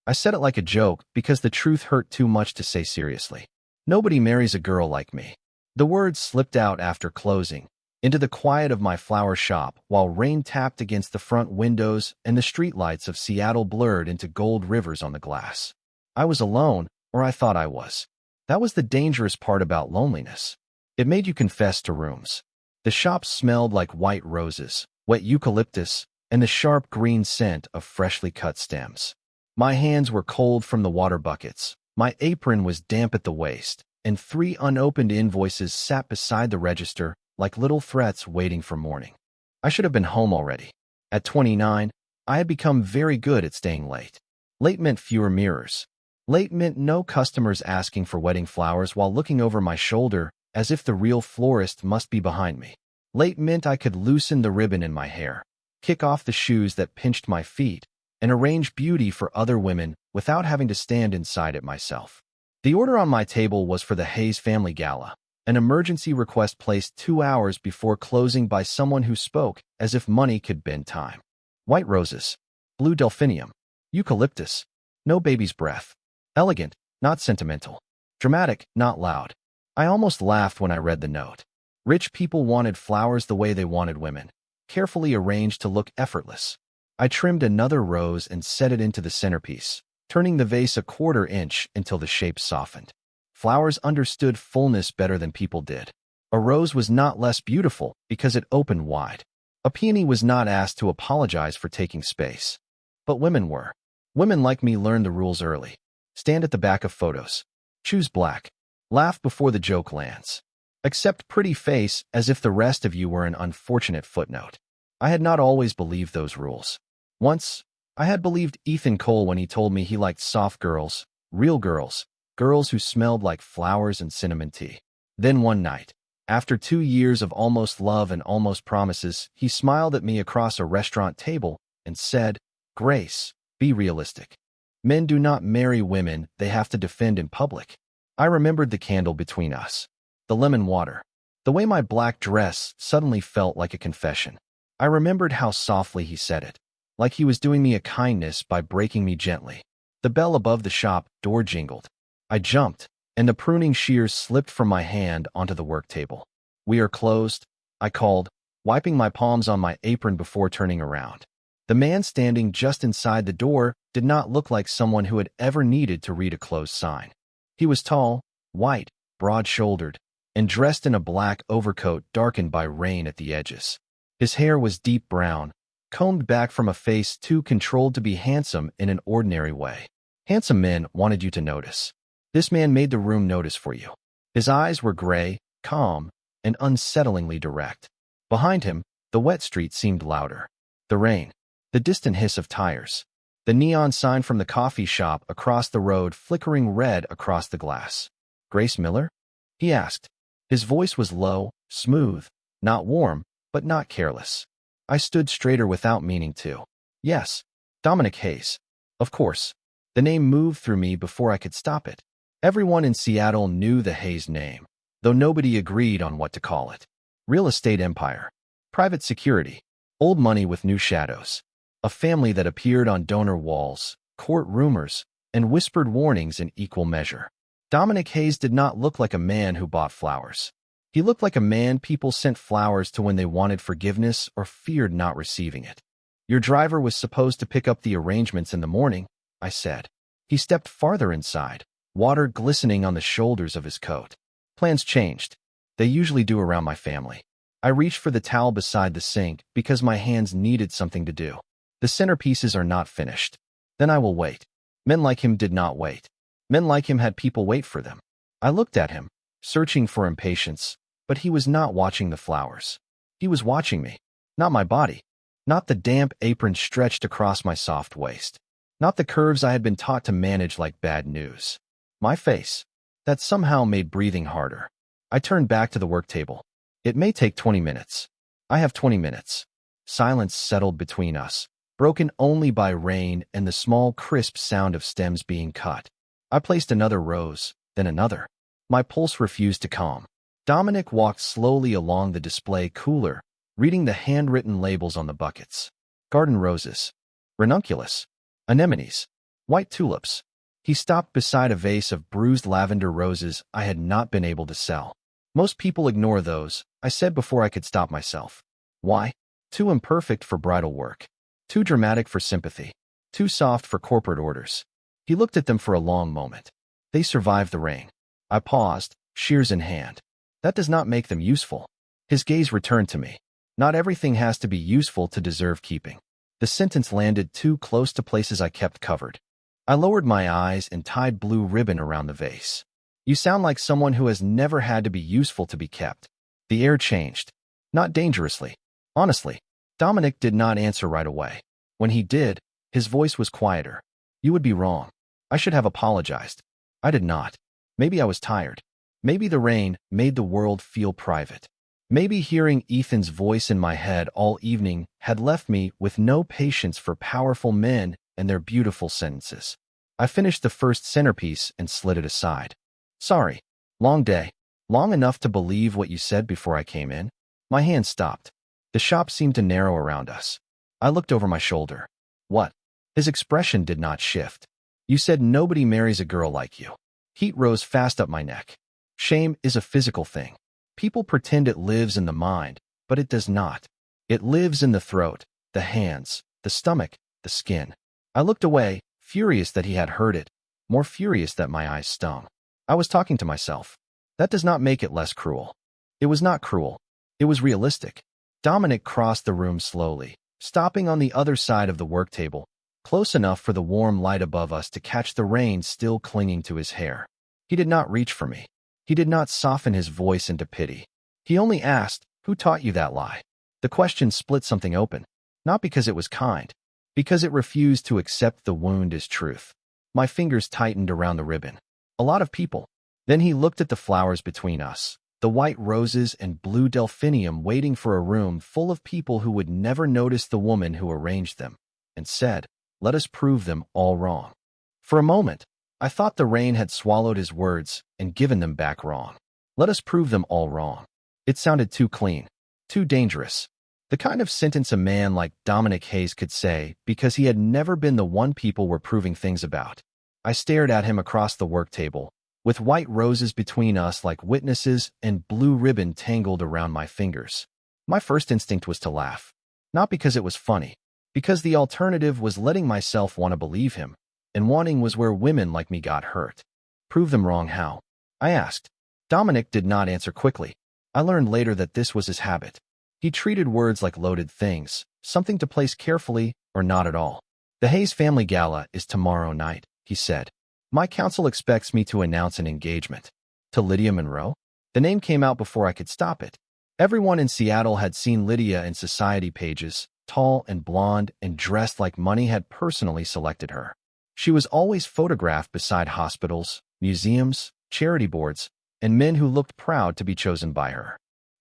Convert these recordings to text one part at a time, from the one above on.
I said it like a joke because the truth hurt too much to say seriously. Nobody marries a girl like me. The words slipped out after closing, into the quiet of my flower shop while rain tapped against the front windows and the streetlights of Seattle blurred into gold rivers on the glass. I was alone, or I thought I was. That was the dangerous part about loneliness. It made you confess to rooms. The shop smelled like white roses, wet eucalyptus, and the sharp green scent of freshly cut stems. My hands were cold from the water buckets, my apron was damp at the waist, and 3 unopened invoices sat beside the register like little threats waiting for morning. I should have been home already. At 29, I had become very good at staying late. Late meant fewer mirrors. Late meant no customers asking for wedding flowers while looking over my shoulder as if the real florist must be behind me. Late meant I could loosen the ribbon in my hair, kick off the shoes that pinched my feet, and arrange beauty for other women without having to stand inside it myself. The order on my table was for the Hayes family gala, an emergency request placed 2 hours before closing by someone who spoke as if money could bend time. White roses, blue delphinium, eucalyptus, no baby's breath. Elegant, not sentimental. Dramatic, not loud. I almost laughed when I read the note. Rich people wanted flowers the way they wanted women, carefully arranged to look effortless. I trimmed another rose and set it into the centerpiece, turning the vase a 1/4 inch until the shape softened. Flowers understood fullness better than people did. A rose was not less beautiful because it opened wide. A peony was not asked to apologize for taking space. But women were. Women like me learned the rules early. Stand at the back of photos. Choose black. Laugh before the joke lands. Accept pretty face as if the rest of you were an unfortunate footnote. I had not always believed those rules. Once, I had believed Ethan Cole when he told me he liked soft girls, real girls, girls who smelled like flowers and cinnamon tea. Then one night, after 2 years of almost love and almost promises, he smiled at me across a restaurant table and said, "Grace, be realistic. Men do not marry women they have to defend in public." I remembered the candle between us, the lemon water, the way my black dress suddenly felt like a confession. I remembered how softly he said it, like he was doing me a kindness by breaking me gently. The bell above the shop door jingled. I jumped, and the pruning shears slipped from my hand onto the work table. "We are closed," I called, wiping my palms on my apron before turning around. The man standing just inside the door did not look like someone who had ever needed to read a closed sign. He was tall, white, broad-shouldered, and dressed in a black overcoat darkened by rain at the edges. His hair was deep brown, combed back from a face too controlled to be handsome in an ordinary way. Handsome men wanted you to notice. This man made the room notice for you. His eyes were gray, calm, and unsettlingly direct. Behind him, the wet street seemed louder. The rain, the distant hiss of tires, the neon sign from the coffee shop across the road flickering red across the glass. "Grace Miller?" he asked. His voice was low, smooth, not warm, but not careless. I stood straighter without meaning to. Yes, Dominic Hayes. Of course. The name moved through me before I could stop it. Everyone in Seattle knew the Hayes name, though nobody agreed on what to call it. Real estate empire. Private security. Old money with new shadows. A family that appeared on donor walls, court rumors, and whispered warnings in equal measure. Dominic Hayes did not look like a man who bought flowers. He looked like a man people sent flowers to when they wanted forgiveness or feared not receiving it. "Your driver was supposed to pick up the arrangements in the morning," I said. He stepped farther inside, water glistening on the shoulders of his coat. "Plans changed. They usually do around my family." I reached for the towel beside the sink because my hands needed something to do. "The centerpieces are not finished." "Then I will wait." Men like him did not wait. Men like him had people wait for them. I looked at him, searching for impatience, but he was not watching the flowers. He was watching me, not my body, not the damp apron stretched across my soft waist, not the curves I had been taught to manage like bad news. My face, that somehow made breathing harder. I turned back to the work table. "It may take 20 minutes. I have 20 minutes. Silence settled between us, broken only by rain and the small crisp sound of stems being cut. I placed another rose, then another. My pulse refused to calm. Dominic walked slowly along the display cooler, reading the handwritten labels on the buckets. Garden roses. Ranunculus. Anemones. White tulips. He stopped beside a vase of bruised lavender roses I had not been able to sell. Most people ignore those, I said before I could stop myself. Why? Too imperfect for bridal work. Too dramatic for sympathy. Too soft for corporate orders. He looked at them for a long moment. They survived the rain. I paused, shears in hand. That does not make them useful. His gaze returned to me. Not everything has to be useful to deserve keeping. The sentence landed too close to places I kept covered. I lowered my eyes and tied blue ribbon around the vase. You sound like someone who has never had to be useful to be kept. The air changed. Not dangerously. Honestly, Dominic did not answer right away. When he did, his voice was quieter. You would be wrong. I should have apologized. I did not. Maybe I was tired. Maybe the rain made the world feel private. Maybe hearing Ethan's voice in my head all evening had left me with no patience for powerful men and their beautiful sentences. I finished the first centerpiece and slid it aside. Sorry. Long day. Long enough to believe what you said before I came in? My hand stopped. The shop seemed to narrow around us. I looked over my shoulder. What? His expression did not shift. You said nobody marries a girl like you. Heat rose fast up my neck. Shame is a physical thing. People pretend it lives in the mind, but it does not. It lives in the throat, the hands, the stomach, the skin. I looked away, furious that he had heard it, more furious that my eyes stung. I was talking to myself. That does not make it less cruel. It was not cruel. It was realistic. Dominic crossed the room slowly, stopping on the other side of the work table, close enough for the warm light above us to catch the rain still clinging to his hair. He did not reach for me. He did not soften his voice into pity. He only asked, "Who taught you that lie?" The question split something open, not because it was kind, because it refused to accept the wound as truth. My fingers tightened around the ribbon. A lot of people. Then he looked at the flowers between us, the white roses and blue delphinium waiting for a room full of people who would never notice the woman who arranged them, and said, "Let us prove them all wrong." For a moment, I thought the rain had swallowed his words and given them back wrong. Let us prove them all wrong. It sounded too clean, too dangerous. The kind of sentence a man like Dominic Hayes could say because he had never been the one people were proving things about. I stared at him across the work table, with white roses between us like witnesses and blue ribbon tangled around my fingers. My first instinct was to laugh. Not because it was funny, because the alternative was letting myself want to believe him, and wanting was where women like me got hurt. Prove them wrong how? I asked. Dominic did not answer quickly. I learned later that this was his habit. He treated words like loaded things, something to place carefully or not at all. The Hayes family gala is tomorrow night, he said. My counsel expects me to announce an engagement. To Lydia Monroe? The name came out before I could stop it. Everyone in Seattle had seen Lydia in society pages, tall and blonde and dressed like money had personally selected her. She was always photographed beside hospitals, museums, charity boards, and men who looked proud to be chosen by her.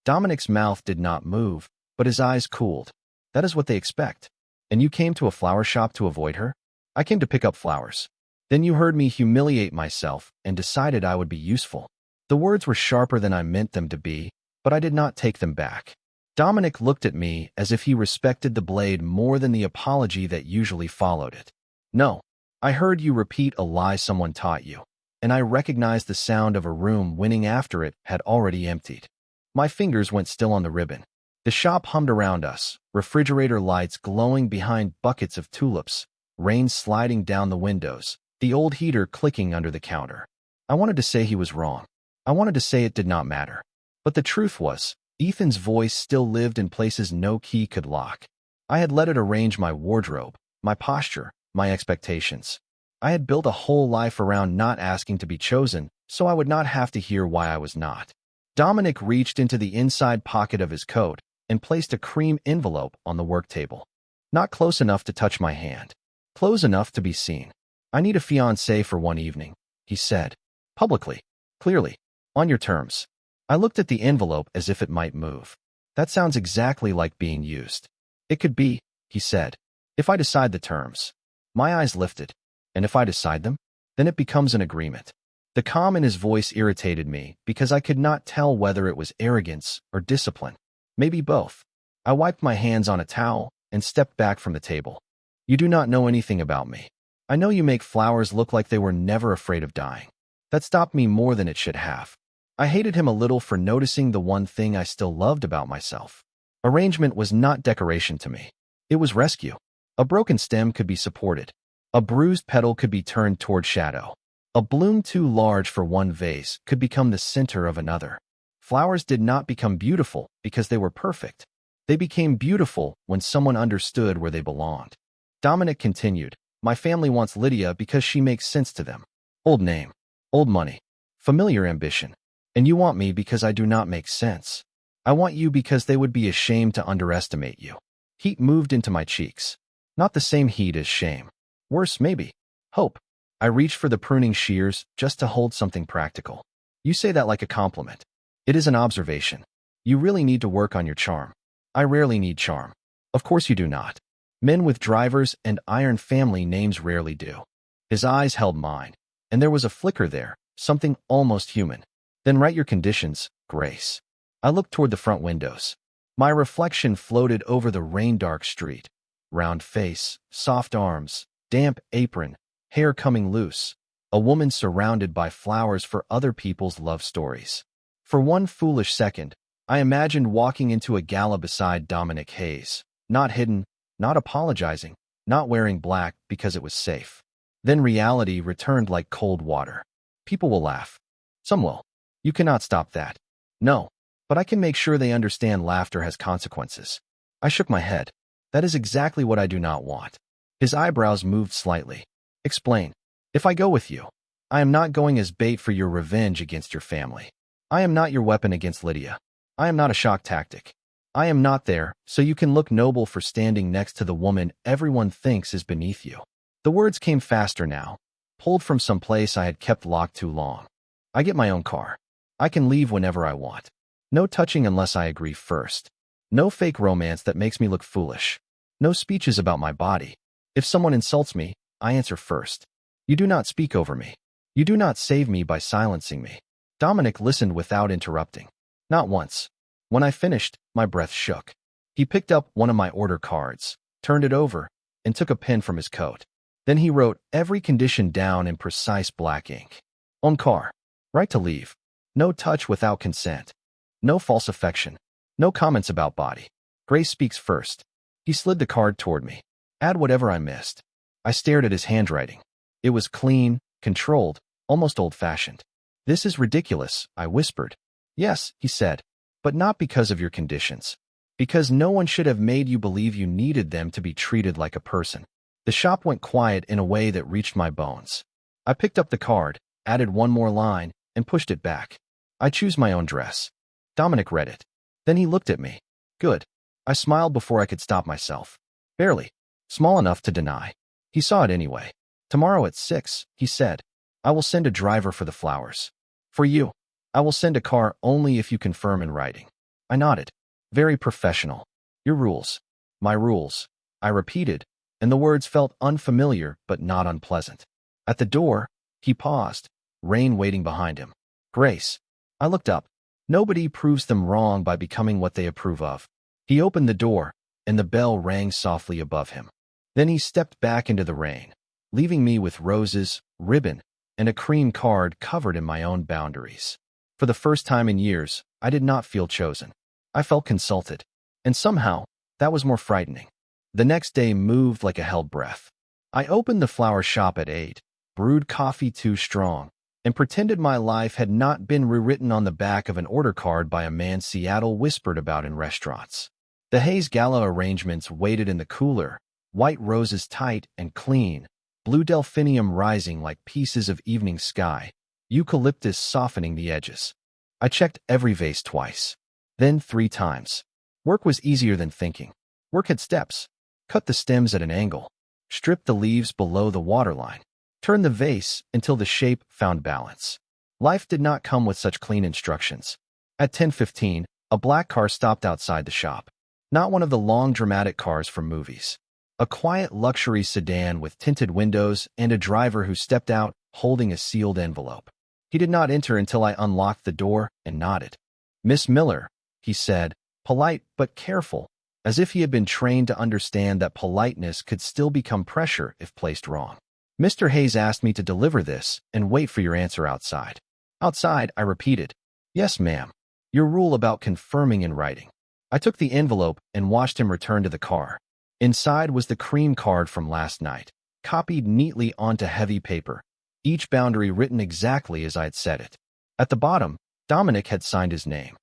Dominic's mouth did not move, but his eyes cooled. That is what they expect. And you came to a flower shop to avoid her? I came to pick up flowers. Then you heard me humiliate myself and decided I would be useful. The words were sharper than I meant them to be, but I did not take them back. Dominic looked at me as if he respected the blade more than the apology that usually followed it. No. I heard you repeat a lie someone taught you, and I recognized the sound of a room winning after it had already emptied. My fingers went still on the ribbon. The shop hummed around us, refrigerator lights glowing behind buckets of tulips, rain sliding down the windows, the old heater clicking under the counter. I wanted to say he was wrong. I wanted to say it did not matter. But the truth was, Ethan's voice still lived in places no key could lock. I had let it arrange my wardrobe, my posture, my expectations. I had built a whole life around not asking to be chosen, so I would not have to hear why I was not. Dominic reached into the inside pocket of his coat and placed a cream envelope on the work table. Not close enough to touch my hand. Close enough to be seen. I need a fiancé for one evening, he said. Publicly. Clearly. On your terms. I looked at the envelope as if it might move. That sounds exactly like being used. It could be, he said. If I decide the terms. My eyes lifted. And if I decide them, then it becomes an agreement. The calm in his voice irritated me because I could not tell whether it was arrogance or discipline. Maybe both. I wiped my hands on a towel and stepped back from the table. You do not know anything about me. I know you make flowers look like they were never afraid of dying. That stopped me more than it should have. I hated him a little for noticing the one thing I still loved about myself. Arrangement was not decoration to me. It was rescue. A broken stem could be supported. A bruised petal could be turned toward shadow. A bloom too large for one vase could become the center of another. Flowers did not become beautiful because they were perfect. They became beautiful when someone understood where they belonged. Dominic continued, my family wants Lydia because she makes sense to them. Old name, old money, familiar ambition. And you want me because I do not make sense. I want you because they would be ashamed to underestimate you. Heat moved into my cheeks. Not the same heat as shame. Worse, maybe. Hope. I reached for the pruning shears just to hold something practical. You say that like a compliment. It is an observation. You really need to work on your charm. I rarely need charm. Of course you do not. Men with drivers and iron family names rarely do. His eyes held mine, and there was a flicker there, something almost human. Then write your conditions, Grace. I looked toward the front windows. My reflection floated over the rain-dark street. Round face, soft arms, damp apron, hair coming loose. A woman surrounded by flowers for other people's love stories. For one foolish second, I imagined walking into a gala beside Dominic Hayes, not hidden, not apologizing, not wearing black because it was safe. Then reality returned like cold water. People will laugh. Some will. You cannot stop that. No, but I can make sure they understand laughter has consequences. I shook my head. That is exactly what I do not want. His eyebrows moved slightly. Explain. If I go with you, I am not going as bait for your revenge against your family. I am not your weapon against Lydia. I am not a shock tactic. I am not there so you can look noble for standing next to the woman everyone thinks is beneath you. The words came faster now, pulled from some place I had kept locked too long. I get my own car. I can leave whenever I want. No touching unless I agree first. No fake romance that makes me look foolish. No speeches about my body. If someone insults me, I answer first. You do not speak over me. You do not save me by silencing me. Dominic listened without interrupting. Not once. When I finished, my breath shook. He picked up one of my order cards, turned it over, and took a pen from his coat. Then he wrote every condition down in precise black ink. Own car. Right to leave. No touch without consent. No false affection. No comments about body. Grace speaks first. He slid the card toward me. Add whatever I missed. I stared at his handwriting. It was clean, controlled, almost old-fashioned. This is ridiculous, I whispered. Yes, he said, but not because of your conditions. Because no one should have made you believe you needed them to be treated like a person. The shop went quiet in a way that reached my bones. I picked up the card, added one more line, and pushed it back. I choose my own dress. Dominic read it. Then he looked at me. Good. I smiled before I could stop myself. Barely. Small enough to deny. He saw it anyway. Tomorrow at 6, he said. I will send a driver for the flowers. For you. I will send a car only if you confirm in writing. I nodded. Very professional. Your rules. My rules. I repeated, and the words felt unfamiliar but not unpleasant. At the door, he paused, rain waiting behind him. Grace. I looked up. Nobody proves them wrong by becoming what they approve of. He opened the door, and the bell rang softly above him. Then he stepped back into the rain, leaving me with roses, ribbon, and a cream card covered in my own boundaries. For the first time in years, I did not feel chosen. I felt consulted. And somehow, that was more frightening. The next day moved like a held breath. I opened the flower shop at 8, brewed coffee too strong, and pretended my life had not been rewritten on the back of an order card by a man Seattle whispered about in restaurants. The Hayes Gala arrangements waited in the cooler, white roses tight and clean, blue delphinium rising like pieces of evening sky, eucalyptus softening the edges. I checked every vase twice, then 3 times. Work was easier than thinking. Work had steps. Cut the stems at an angle. Strip the leaves below the waterline. Turn the vase until the shape found balance. Life did not come with such clean instructions. At 10:15, a black car stopped outside the shop. Not one of the long dramatic cars from movies. A quiet luxury sedan with tinted windows and a driver who stepped out holding a sealed envelope. He did not enter until I unlocked the door and nodded. Miss Miller, he said, polite but careful, as if he had been trained to understand that politeness could still become pressure if placed wrong. Mr. Hayes asked me to deliver this and wait for your answer outside. Outside, I repeated. Yes, ma'am. Your rule about confirming in writing. I took the envelope and watched him return to the car. Inside was the cream card from last night, copied neatly onto heavy paper, each boundary written exactly as I had said it. At the bottom, Dominic had signed his name.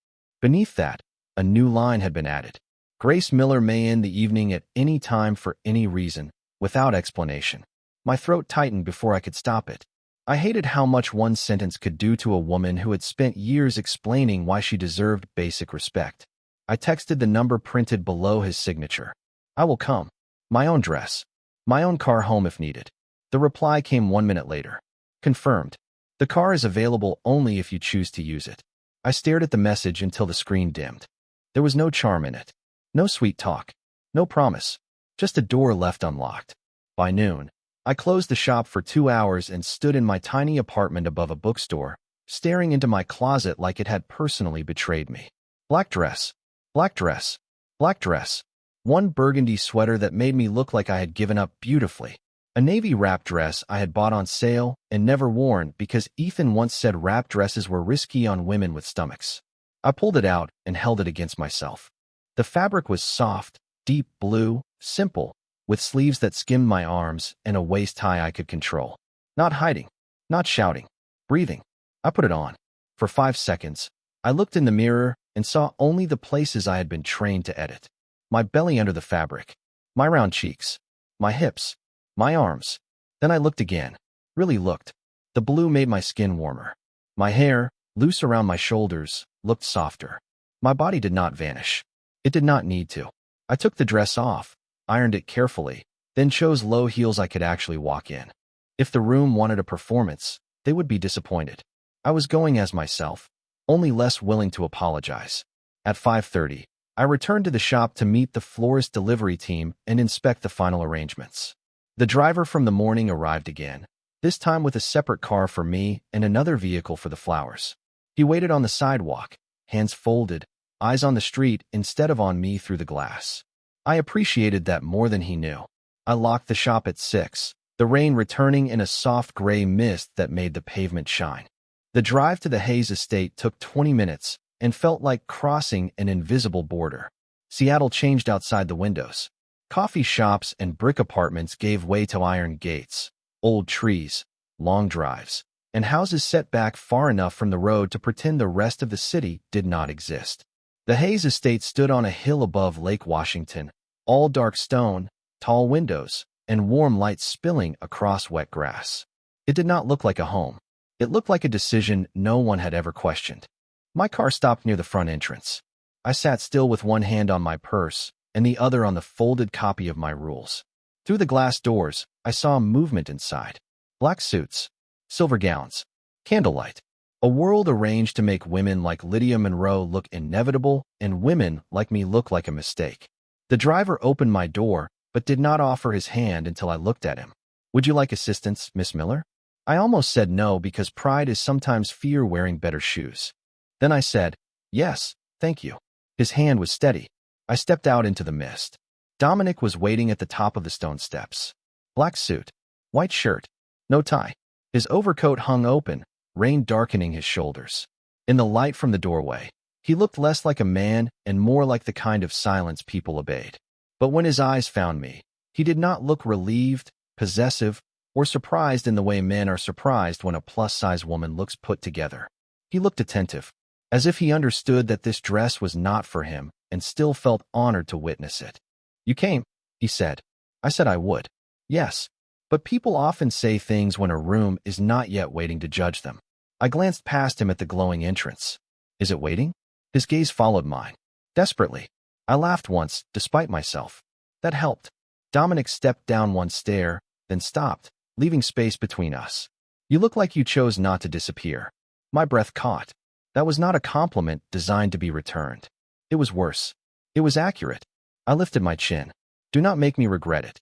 Beneath that, a new line had been added. Grace Miller may end the evening at any time for any reason, without explanation. My throat tightened before I could stop it. I hated how much one sentence could do to a woman who had spent years explaining why she deserved basic respect. I texted the number printed below his signature. I will come. My own dress. My own car home if needed. The reply came 1 minute later. Confirmed. The car is available only if you choose to use it. I stared at the message until the screen dimmed. There was no charm in it. No sweet talk. No promise. Just a door left unlocked. By noon, I closed the shop for 2 hours and stood in my tiny apartment above a bookstore, staring into my closet like it had personally betrayed me. Black dress. Black dress. Black dress. One burgundy sweater that made me look like I had given up beautifully. A navy wrap dress I had bought on sale and never worn because Ethan once said wrap dresses were risky on women with stomachs. I pulled it out and held it against myself. The fabric was soft, deep blue, simple, with sleeves that skimmed my arms and a waist high I could control. Not hiding, not shouting, breathing. I put it on. For 5 seconds, I looked in the mirror and saw only the places I had been trained to edit. My belly under the fabric, my round cheeks, my hips, my arms. Then I looked again, really looked. The blue made my skin warmer. My hair, loose around my shoulders, looked softer. My body did not vanish. It did not need to. I took the dress off, ironed it carefully, then chose low heels I could actually walk in. If the room wanted a performance, they would be disappointed. I was going as myself, only less willing to apologize. At 5:30, I returned to the shop to meet the florist delivery team and inspect the final arrangements. The driver from the morning arrived again, this time with a separate car for me and another vehicle for the flowers. He waited on the sidewalk, hands folded, eyes on the street instead of on me through the glass. I appreciated that more than he knew. I locked the shop at 6, the rain returning in a soft gray mist that made the pavement shine. The drive to the Hayes estate took 20 minutes and felt like crossing an invisible border. Seattle changed outside the windows. Coffee shops and brick apartments gave way to iron gates, old trees, long drives, and houses set back far enough from the road to pretend the rest of the city did not exist. The Hayes estate stood on a hill above Lake Washington, all dark stone, tall windows, and warm light spilling across wet grass. It did not look like a home. It looked like a decision no one had ever questioned. My car stopped near the front entrance. I sat still with one hand on my purse and the other on the folded copy of my rules. Through the glass doors, I saw movement inside. Black suits, silver gowns, candlelight. A world arranged to make women like Lydia Monroe look inevitable and women like me look like a mistake. The driver opened my door, but did not offer his hand until I looked at him. Would you like assistance, Miss Miller? I almost said no because pride is sometimes fear wearing better shoes. Then I said, yes, thank you. His hand was steady. I stepped out into the mist. Dominic was waiting at the top of the stone steps. Black suit, white shirt, no tie. His overcoat hung open, rain darkening his shoulders. In the light from the doorway, he looked less like a man and more like the kind of silence people obeyed. But when his eyes found me, he did not look relieved, possessive, or surprised in the way men are surprised when a plus-size woman looks put together. He looked attentive, as if he understood that this dress was not for him and still felt honored to witness it. You came, he said. I said I would. Yes, but people often say things when a room is not yet waiting to judge them. I glanced past him at the glowing entrance. Is it waiting? His gaze followed mine. Desperately. I laughed once, despite myself. That helped. Dominic stepped down one stair, then stopped, leaving space between us. You look like you chose not to disappear. My breath caught. That was not a compliment designed to be returned. It was worse. It was accurate. I lifted my chin. Do not make me regret it.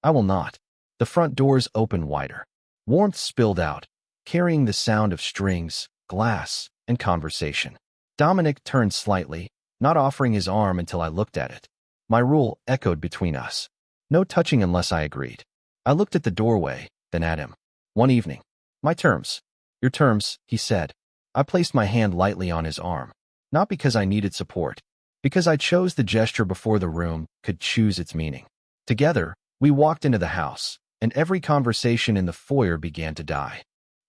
I will not. The front doors opened wider. Warmth spilled out, carrying the sound of strings, glass, and conversation. Dominic turned slightly, not offering his arm until I looked at it. My rule echoed between us. No touching unless I agreed. I looked at the doorway, then at him. One evening. My terms. Your terms, he said. I placed my hand lightly on his arm. Not because I needed support. Because I chose the gesture before the room could choose its meaning. Together, we walked into the house, and every conversation in the foyer began to die.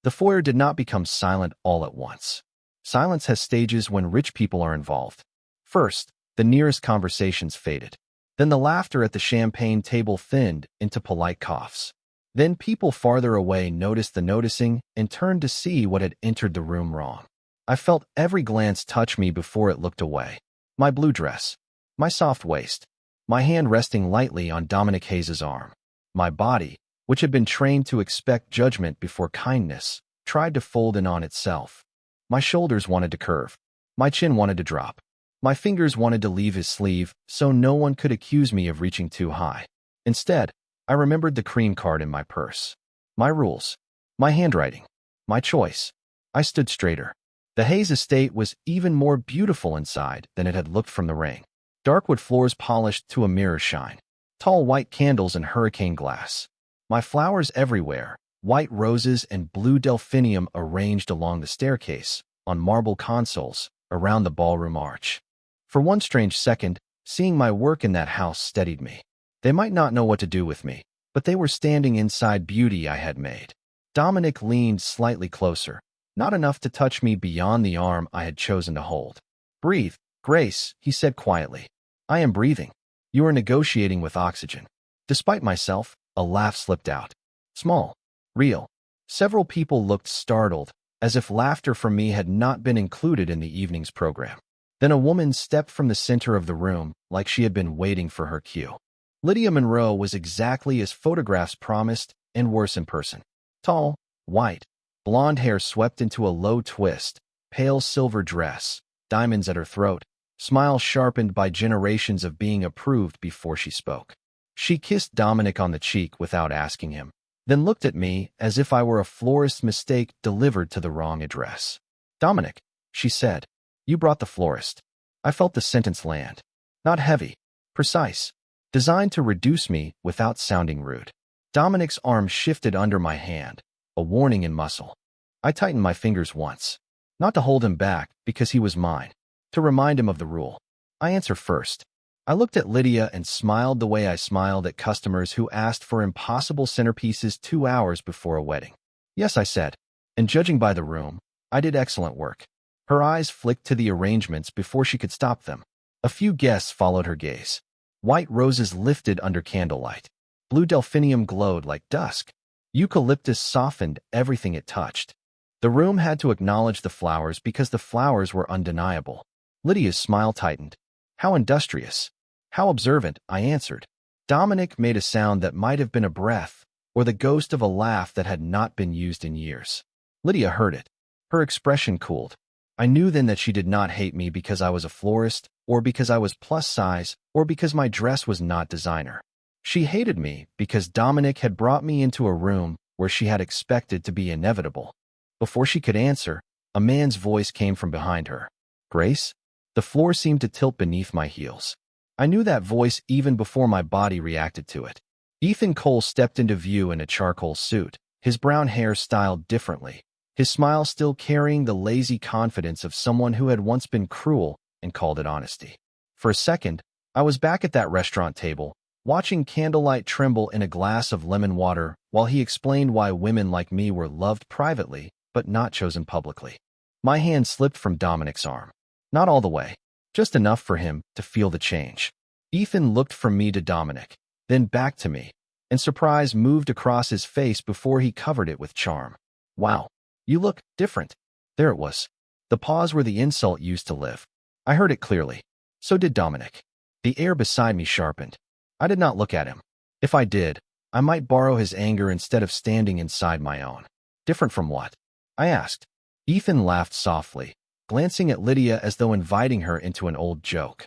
The foyer did not become silent all at once. Silence has stages when rich people are involved. First, the nearest conversations faded. Then the laughter at the champagne table thinned into polite coughs. Then people farther away noticed the noticing and turned to see what had entered the room wrong. I felt every glance touch me before it looked away. My blue dress, my soft waist, my hand resting lightly on Dominic Hayes's arm. My body, which had been trained to expect judgment before kindness, tried to fold in on itself. My shoulders wanted to curve. My chin wanted to drop. My fingers wanted to leave his sleeve so no one could accuse me of reaching too high. Instead, I remembered the cream card in my purse. My rules. My handwriting. My choice. I stood straighter. The Hayes estate was even more beautiful inside than it had looked from the ring. Dark wood floors polished to a mirror shine. Tall white candles and hurricane glass. My flowers everywhere, white roses and blue delphinium arranged along the staircase, on marble consoles, around the ballroom arch. For one strange second, seeing my work in that house steadied me. They might not know what to do with me, but they were standing inside beauty I had made. Dominic leaned slightly closer, not enough to touch me beyond the arm I had chosen to hold. Breathe, Grace, he said quietly. I am breathing. You are negotiating with oxygen. Despite myself, a laugh slipped out. Small. Real. Several people looked startled, as if laughter from me had not been included in the evening's program. Then a woman stepped from the center of the room, like she had been waiting for her cue. Lydia Monroe was exactly as photographs promised, and worse in person. Tall, white, blonde hair swept into a low twist, pale silver dress, diamonds at her throat, smile sharpened by generations of being approved before she spoke. She kissed Dominic on the cheek without asking him, then looked at me as if I were a florist's mistake delivered to the wrong address. Dominic, she said, you brought the florist. I felt the sentence land. Not heavy, precise, designed to reduce me without sounding rude. Dominic's arm shifted under my hand, a warning in muscle. I tightened my fingers once. Not to hold him back, because he was mine. To remind him of the rule. I answer first. I looked at Lydia and smiled the way I smiled at customers who asked for impossible centerpieces 2 hours before a wedding. Yes, I said. And judging by the room, I did excellent work. Her eyes flicked to the arrangements before she could stop them. A few guests followed her gaze. White roses lifted under candlelight. Blue delphinium glowed like dusk. Eucalyptus softened everything it touched. The room had to acknowledge the flowers because the flowers were undeniable. Lydia's smile tightened. How industrious. How observant, I answered. Dominic made a sound that might have been a breath, or the ghost of a laugh that had not been used in years. Lydia heard it. Her expression cooled. I knew then that she did not hate me because I was a florist, or because I was plus size, or because my dress was not designer. She hated me because Dominic had brought me into a room where she had expected to be inevitable. Before she could answer, a man's voice came from behind her. Grace? The floor seemed to tilt beneath my heels. I knew that voice even before my body reacted to it. Ethan Cole stepped into view in a charcoal suit, his brown hair styled differently, his smile still carrying the lazy confidence of someone who had once been cruel and called it honesty. For a second, I was back at that restaurant table, watching candlelight tremble in a glass of lemon water while he explained why women like me were loved privately but not chosen publicly. My hand slipped from Dominic's arm. Not all the way, just enough for him to feel the change. Ethan looked from me to Dominic, then back to me, and surprise moved across his face before he covered it with charm. Wow, you look different. There it was. The pause where the insult used to live. I heard it clearly. So did Dominic. The air beside me sharpened. I did not look at him. If I did, I might borrow his anger instead of standing inside my own. Different from what? I asked. Ethan laughed softly, glancing at Lydia as though inviting her into an old joke.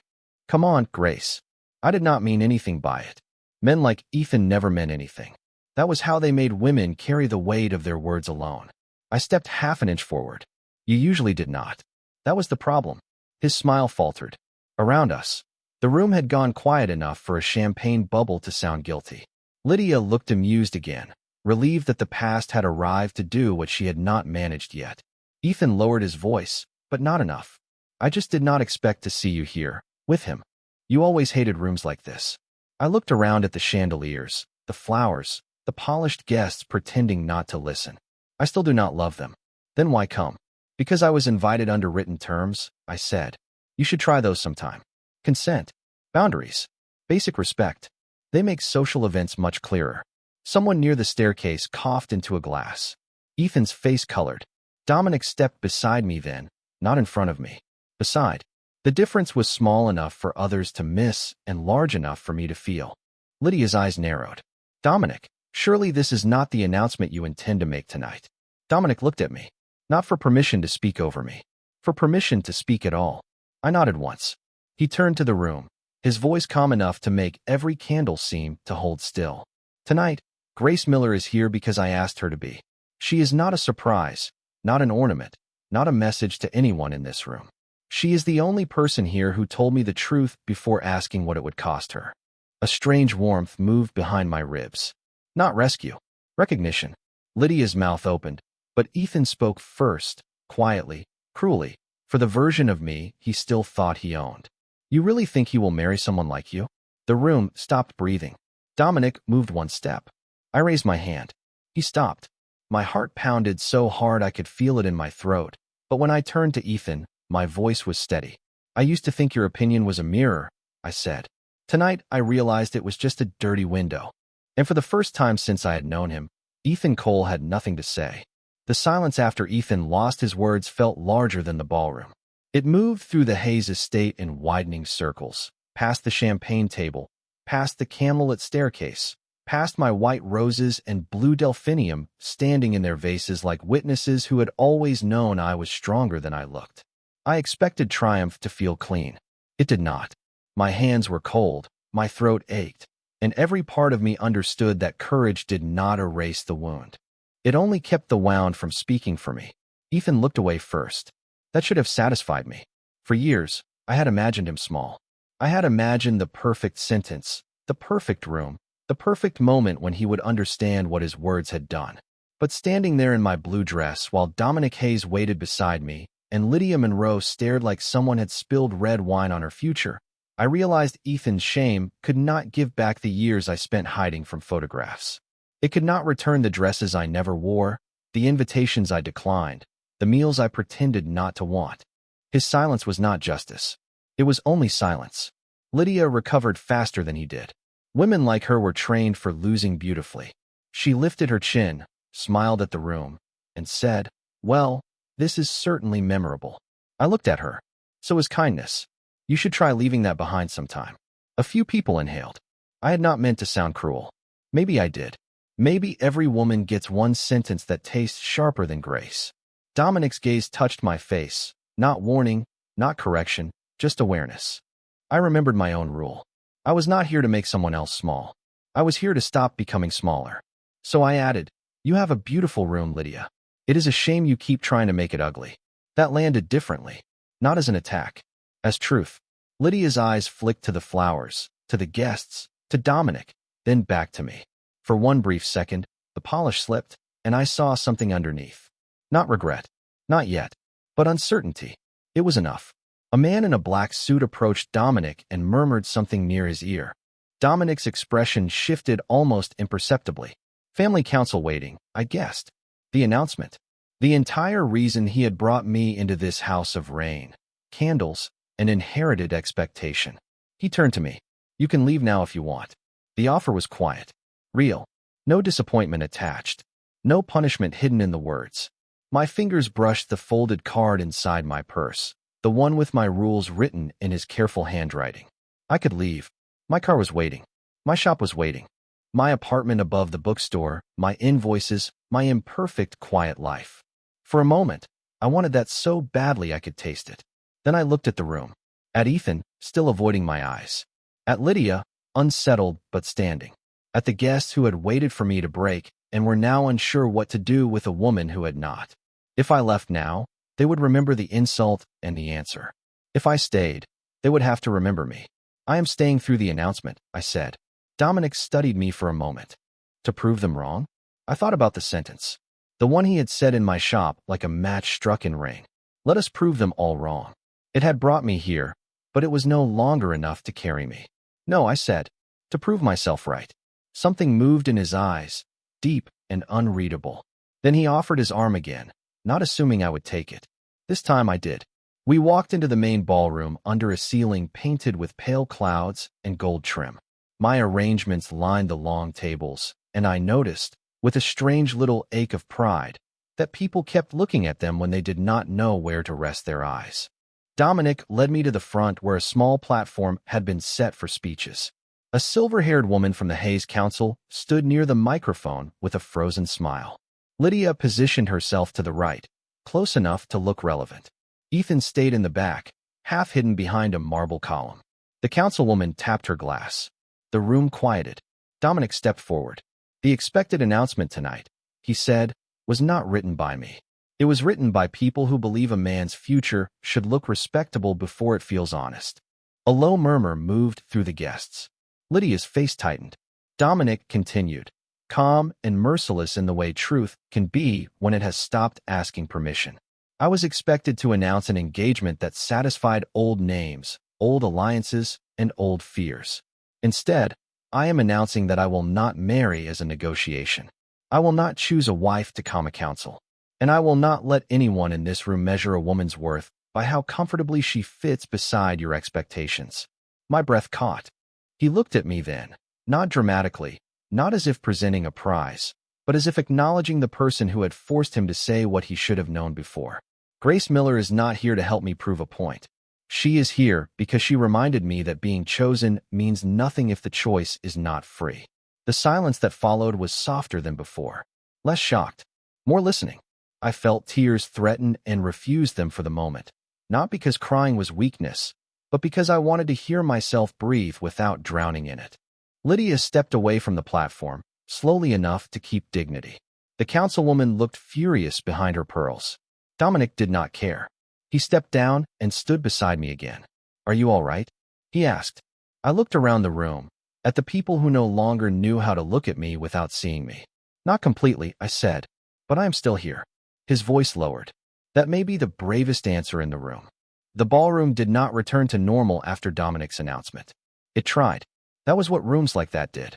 Come on, Grace. I did not mean anything by it. Men like Ethan never meant anything. That was how they made women carry the weight of their words alone. I stepped half an inch forward. You usually did not. That was the problem. His smile faltered. Around us, the room had gone quiet enough for a champagne bubble to sound guilty. Lydia looked amused again, relieved that the past had arrived to do what she had not managed yet. Ethan lowered his voice, but not enough. I just did not expect to see you here, with him. You always hated rooms like this. I looked around at the chandeliers, the flowers, the polished guests pretending not to listen. I still do not love them. Then why come? Because I was invited under written terms, I said. You should try those sometime. Consent. Boundaries. Basic respect. They make social events much clearer. Someone near the staircase coughed into a glass. Ethan's face colored. Dominic stepped beside me then, not in front of me. Beside. The difference was small enough for others to miss and large enough for me to feel. Lydia's eyes narrowed. Dominic, surely this is not the announcement you intend to make tonight. Dominic looked at me. Not for permission to speak over me. For permission to speak at all. I nodded once. He turned to the room, his voice calm enough to make every candle seem to hold still. Tonight, Grace Miller is here because I asked her to be. She is not a surprise, not an ornament, not a message to anyone in this room. She is the only person here who told me the truth before asking what it would cost her. A strange warmth moved behind my ribs. Not rescue. Recognition. Lydia's mouth opened, but Ethan spoke first, quietly, cruelly, for the version of me he still thought he owned. You really think he will marry someone like you? The room stopped breathing. Dominic moved one step. I raised my hand. He stopped. My heart pounded so hard I could feel it in my throat, but when I turned to Ethan, my voice was steady. I used to think your opinion was a mirror, I said. Tonight, I realized it was just a dirty window. And for the first time since I had known him, Ethan Cole had nothing to say. The silence after Ethan lost his words felt larger than the ballroom. It moved through the Hayes estate in widening circles, past the champagne table, past the candlelit staircase, past my white roses and blue delphinium standing in their vases like witnesses who had always known I was stronger than I looked. I expected triumph to feel clean. It did not. My hands were cold, my throat ached, and every part of me understood that courage did not erase the wound. It only kept the wound from speaking for me. Ethan looked away first. That should have satisfied me. For years, I had imagined him small. I had imagined the perfect sentence, the perfect room, the perfect moment when he would understand what his words had done. But standing there in my blue dress while Dominic Hayes waited beside me and Lydia Monroe stared like someone had spilled red wine on her future, I realized Ethan's shame could not give back the years I spent hiding from photographs. It could not return the dresses I never wore, the invitations I declined, the meals I pretended not to want. His silence was not justice. It was only silence. Lydia recovered faster than he did. Women like her were trained for losing beautifully. She lifted her chin, smiled at the room, and said, "Well, this is certainly memorable." I looked at her. So is kindness. You should try leaving that behind sometime. A few people inhaled. I had not meant to sound cruel. Maybe I did. Maybe every woman gets one sentence that tastes sharper than grace. Dominic's gaze touched my face. Not warning, not correction, just awareness. I remembered my own rule. I was not here to make someone else small. I was here to stop becoming smaller. So I added, "You have a beautiful room, Lydia. It is a shame you keep trying to make it ugly." That landed differently. Not as an attack. As truth. Lydia's eyes flicked to the flowers, to the guests, to Dominic, then back to me. For one brief second, the polish slipped, and I saw something underneath. Not regret. Not yet. But uncertainty. It was enough. A man in a black suit approached Dominic and murmured something near his ear. Dominic's expression shifted almost imperceptibly. Family council waiting, I guessed. The announcement. The entire reason he had brought me into this house of rain. Candles. An inherited expectation. He turned to me. "You can leave now if you want." The offer was quiet. Real. No disappointment attached. No punishment hidden in the words. My fingers brushed the folded card inside my purse, the one with my rules written in his careful handwriting. I could leave. My car was waiting. My shop was waiting. My apartment above the bookstore, my invoices, my imperfect, quiet life. For a moment, I wanted that so badly I could taste it. Then I looked at the room. At Ethan, still avoiding my eyes. At Lydia, unsettled but standing. At the guests who had waited for me to break and were now unsure what to do with a woman who had not. If I left now, they would remember the insult and the answer. If I stayed, they would have to remember me. "I am staying through the announcement," I said. Dominic studied me for a moment. To prove them wrong? I thought about the sentence. The one he had said in my shop like a match struck in rain. Let us prove them all wrong. It had brought me here, but it was no longer enough to carry me. No, I said, to prove myself right. Something moved in his eyes, deep and unreadable. Then he offered his arm again, not assuming I would take it. This time I did. We walked into the main ballroom under a ceiling painted with pale clouds and gold trim. My arrangements lined the long tables, and I noticed, with a strange little ache of pride, that people kept looking at them when they did not know where to rest their eyes. Dominic led me to the front where a small platform had been set for speeches. A silver-haired woman from the Hayes Council stood near the microphone with a frozen smile. Lydia positioned herself to the right, close enough to look relevant. Ethan stayed in the back, half hidden behind a marble column. The councilwoman tapped her glass. The room quieted. Dominic stepped forward. The expected announcement tonight, he said, was not written by me. It was written by people who believe a man's future should look respectable before it feels honest. A low murmur moved through the guests. Lydia's face tightened. Dominic continued, calm and merciless in the way truth can be when it has stopped asking permission. I was expected to announce an engagement that satisfied old names, old alliances, and old fears. Instead, I am announcing that I will not marry as a negotiation. I will not choose a wife to calm a council. And I will not let anyone in this room measure a woman's worth by how comfortably she fits beside your expectations. My breath caught. He looked at me then, not dramatically, not as if presenting a prize, but as if acknowledging the person who had forced him to say what he should have known before. Grace Miller is not here to help me prove a point. She is here because she reminded me that being chosen means nothing if the choice is not free. The silence that followed was softer than before. Less shocked. More listening. I felt tears threaten and refused them for the moment. Not because crying was weakness, but because I wanted to hear myself breathe without drowning in it. Lydia stepped away from the platform, slowly enough to keep dignity. The councilwoman looked furious behind her pearls. Dominic did not care. He stepped down and stood beside me again. Are you all right? He asked. I looked around the room, at the people who no longer knew how to look at me without seeing me. Not completely, I said, but I am still here. His voice lowered. That may be the bravest answer in the room. The ballroom did not return to normal after Dominic's announcement. It tried. That was what rooms like that did.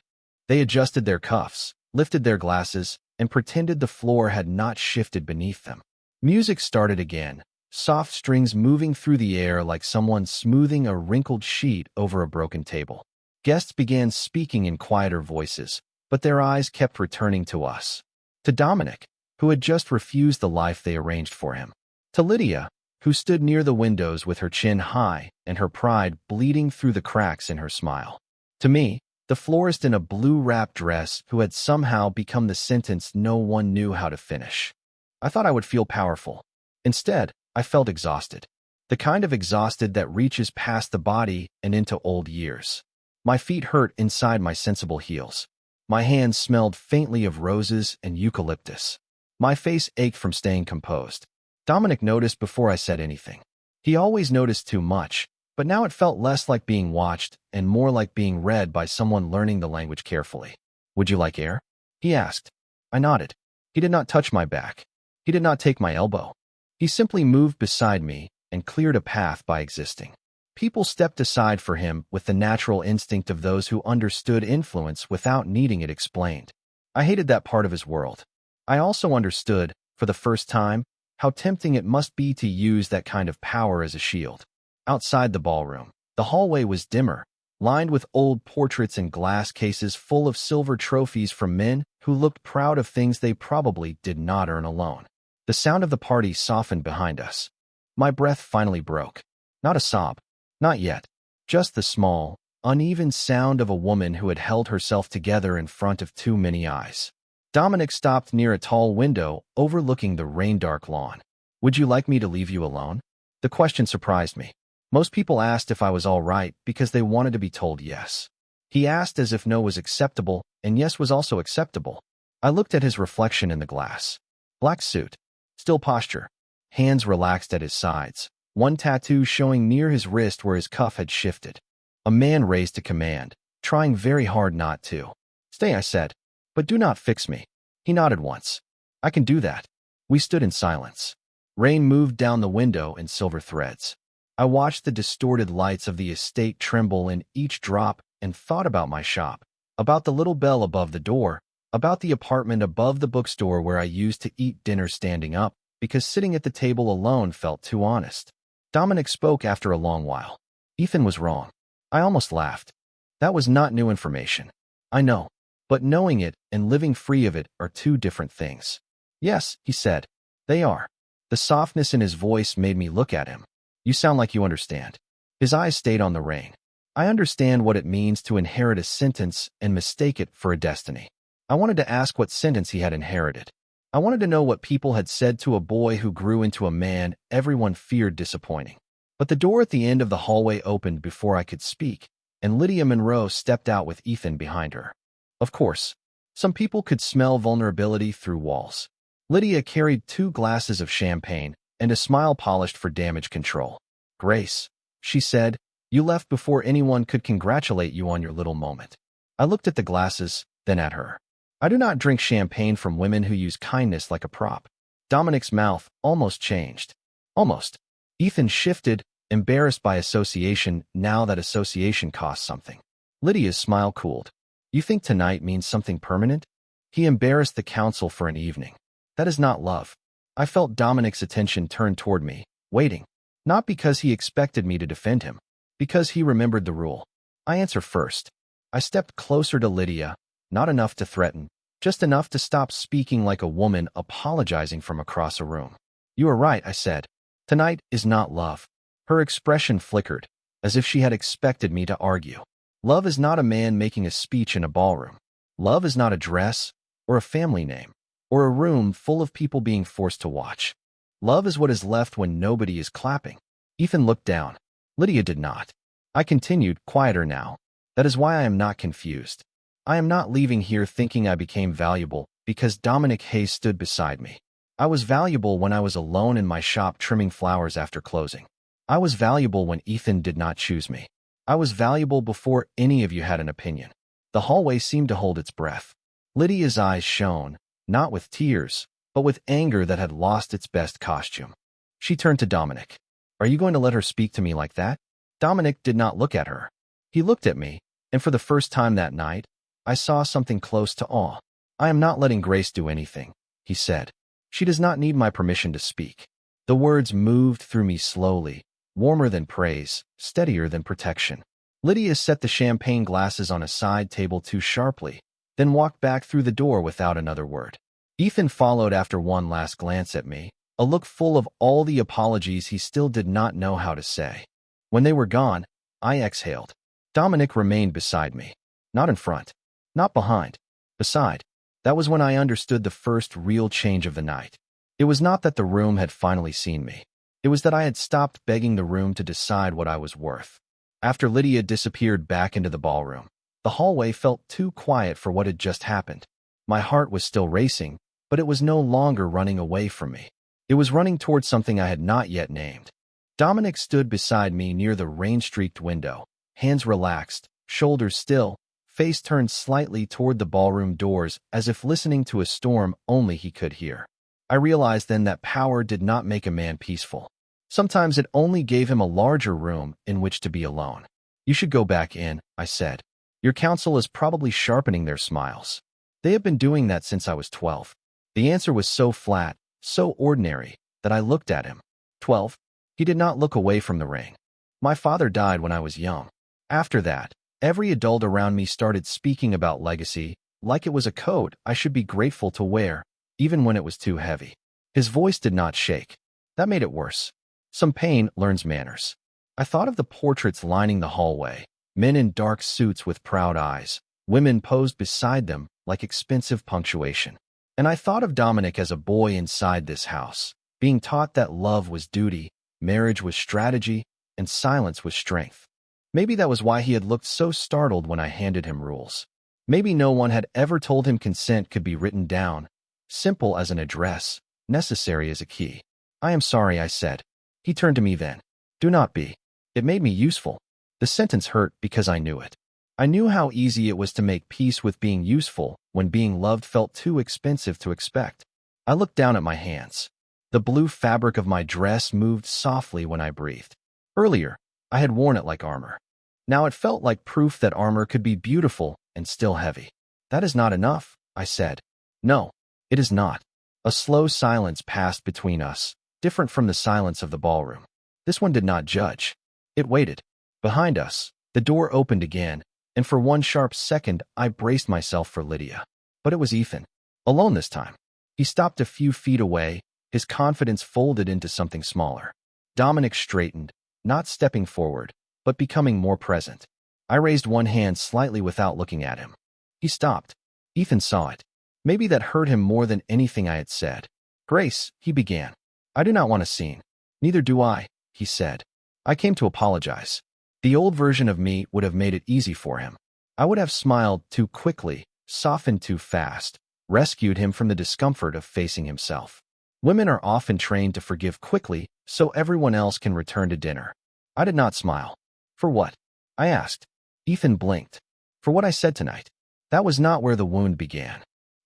They adjusted their cuffs, lifted their glasses, and pretended the floor had not shifted beneath them. Music started again, soft strings moving through the air like someone smoothing a wrinkled sheet over a broken table. Guests began speaking in quieter voices, but their eyes kept returning to us. To Dominic, who had just refused the life they arranged for him. To Lydia, who stood near the windows with her chin high and her pride bleeding through the cracks in her smile. To me, the florist in a blue wrap dress who had somehow become the sentence no one knew how to finish. I thought I would feel powerful. Instead, I felt exhausted. The kind of exhausted that reaches past the body and into old years. My feet hurt inside my sensible heels. My hands smelled faintly of roses and eucalyptus. My face ached from staying composed. Dominic noticed before I said anything. He always noticed too much, but now it felt less like being watched and more like being read by someone learning the language carefully. Would you like air? He asked. I nodded. He did not touch my back. He did not take my elbow. He simply moved beside me and cleared a path by existing. People stepped aside for him with the natural instinct of those who understood influence without needing it explained. I hated that part of his world. I also understood, for the first time, how tempting it must be to use that kind of power as a shield. Outside the ballroom, the hallway was dimmer, lined with old portraits and glass cases full of silver trophies from men who looked proud of things they probably did not earn alone. The sound of the party softened behind us. My breath finally broke. Not a sob. Not yet. Just the small, uneven sound of a woman who had held herself together in front of too many eyes. Dominic stopped near a tall window overlooking the rain-dark lawn. Would you like me to leave you alone? The question surprised me. Most people asked if I was all right because they wanted to be told yes. He asked as if no was acceptable and yes was also acceptable. I looked at his reflection in the glass. Black suit. Still posture. Hands relaxed at his sides. One tattoo showing near his wrist where his cuff had shifted. A man raised to command, trying very hard not to. Stay, I said. But do not fix me. He nodded once. I can do that. We stood in silence. Rain moved down the window in silver threads. I watched the distorted lights of the estate tremble in each drop and thought about my shop, about the little bell above the door, about the apartment above the bookstore where I used to eat dinner standing up, because sitting at the table alone felt too honest. Dominic spoke after a long while. Ethan was wrong. I almost laughed. That was not new information. I know. But knowing it and living free of it are two different things. Yes, he said. They are. The softness in his voice made me look at him. You sound like you understand. His eyes stayed on the rain. I understand what it means to inherit a sentence and mistake it for a destiny. I wanted to ask what sentence he had inherited. I wanted to know what people had said to a boy who grew into a man everyone feared disappointing. But the door at the end of the hallway opened before I could speak, and Lydia Monroe stepped out with Ethan behind her. Of course, some people could smell vulnerability through walls. Lydia carried 2 glasses of champagne and a smile polished for damage control. Grace, she said, you left before anyone could congratulate you on your little moment. I looked at the glasses, then at her. I do not drink champagne from women who use kindness like a prop. Dominic's mouth almost changed. Almost. Ethan shifted, embarrassed by association now that association costs something. Lydia's smile cooled. You think tonight means something permanent? He embarrassed the council for an evening. That is not love. I felt Dominic's attention turn toward me, waiting. Not because he expected me to defend him, because he remembered the rule. I answer first. I stepped closer to Lydia, not enough to threaten, just enough to stop speaking like a woman apologizing from across a room. You are right, I said. Tonight is not love. Her expression flickered, as if she had expected me to argue. Love is not a man making a speech in a ballroom. Love is not a dress, or a family name, or a room full of people being forced to watch. Love is what is left when nobody is clapping. Ethan looked down. Lydia did not. I continued, quieter now. That is why I am not confused. I am not leaving here thinking I became valuable because Dominic Hayes stood beside me. I was valuable when I was alone in my shop trimming flowers after closing. I was valuable when Ethan did not choose me. I was valuable before any of you had an opinion. The hallway seemed to hold its breath. Lydia's eyes shone, not with tears, but with anger that had lost its best costume. She turned to Dominic. Are you going to let her speak to me like that? Dominic did not look at her. He looked at me, and for the first time that night, I saw something close to awe. I am not letting Grace do anything, he said. She does not need my permission to speak. The words moved through me slowly, warmer than praise, steadier than protection. Lydia set the champagne glasses on a side table too sharply, then walked back through the door without another word. Ethan followed after one last glance at me, a look full of all the apologies he still did not know how to say. When they were gone, I exhaled. Dominic remained beside me. Not in front. Not behind. Beside. That was when I understood the first real change of the night. It was not that the room had finally seen me. It was that I had stopped begging the room to decide what I was worth. After Lydia disappeared back into the ballroom, the hallway felt too quiet for what had just happened. My heart was still racing, but it was no longer running away from me. It was running towards something I had not yet named. Dominic stood beside me near the rain-streaked window, hands relaxed, shoulders still, face turned slightly toward the ballroom doors as if listening to a storm only he could hear. I realized then that power did not make a man peaceful. Sometimes it only gave him a larger room in which to be alone. You should go back in, I said. Your council is probably sharpening their smiles. They have been doing that since I was 12. The answer was so flat, so ordinary, that I looked at him. 12? He did not look away from the ring. My father died when I was young. After that, every adult around me started speaking about legacy, like it was a code I should be grateful to wear, even when it was too heavy. His voice did not shake. That made it worse. Some pain learns manners. I thought of the portraits lining the hallway, men in dark suits with proud eyes, women posed beside them like expensive punctuation. And I thought of Dominic as a boy inside this house, being taught that love was duty, marriage was strategy, and silence was strength. Maybe that was why he had looked so startled when I handed him rules. Maybe no one had ever told him consent could be written down, simple as an address, necessary as a key. I am sorry, I said. He turned to me then. Do not be. It made me useful. The sentence hurt because I knew it. I knew how easy it was to make peace with being useful when being loved felt too expensive to expect. I looked down at my hands. The blue fabric of my dress moved softly when I breathed. Earlier, I had worn it like armor. Now it felt like proof that armor could be beautiful and still heavy. That is not enough, I said. No, it is not. A slow silence passed between us, different from the silence of the ballroom. This one did not judge. It waited. Behind us, the door opened again, and for one sharp second I braced myself for Lydia. But it was Ethan. Alone this time. He stopped a few feet away, his confidence folded into something smaller. Dominic straightened, not stepping forward, but becoming more present. I raised one hand slightly without looking at him. He stopped. Ethan saw it. Maybe that hurt him more than anything I had said. Grace, he began. I do not want a scene. Neither do I, he said. I came to apologize. The old version of me would have made it easy for him. I would have smiled too quickly, softened too fast, rescued him from the discomfort of facing himself. Women are often trained to forgive quickly so everyone else can return to dinner. I did not smile. For what? I asked. Ethan blinked. For what I said tonight. That was not where the wound began.